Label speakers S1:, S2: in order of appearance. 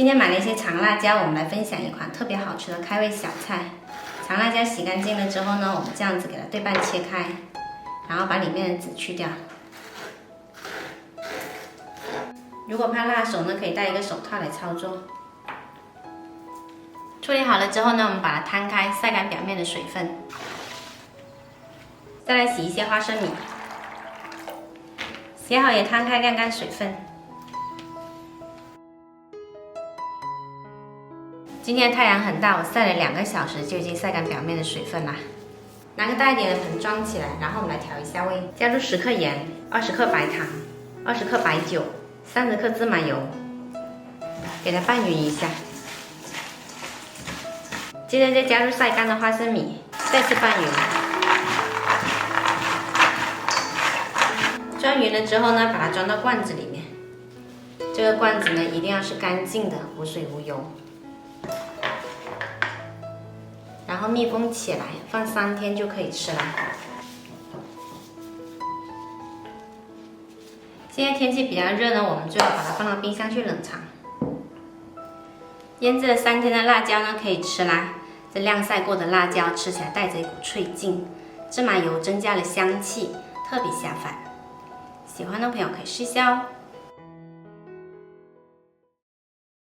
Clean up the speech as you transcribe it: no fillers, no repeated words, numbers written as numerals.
S1: 今天买了一些长辣椒，我们来分享一款特别好吃的开胃小菜。长辣椒洗干净了之后呢，我们这样子给它对半切开，然后把里面的籽去掉。如果怕辣手呢，可以戴一个手套来操作。处理好了之后呢，我们把它摊开，晒干表面的水分。再来洗一些花生米，洗好也摊开晾干水分。今天太阳很大，我晒了2个小时就已经晒干表面的水分啦。拿个大一点的盆装起来，然后我们来调一下味，加入10克盐、20克白糖、20克白酒、30克芝麻油，给它拌匀一下。接着再加入晒干的花生米，再次拌匀。装匀了之后呢，把它装到罐子里面。这个罐子呢，一定要是干净的，无水无油。然后密封起来，放3天就可以吃了。现在天气比较热呢，我们最好把它放到冰箱去冷藏。腌制了3天的辣椒呢，可以吃啦。这晾晒过的辣椒吃起来带着一股脆劲，芝麻油增加了香气，特别下饭。喜欢的朋友可以试一下哦。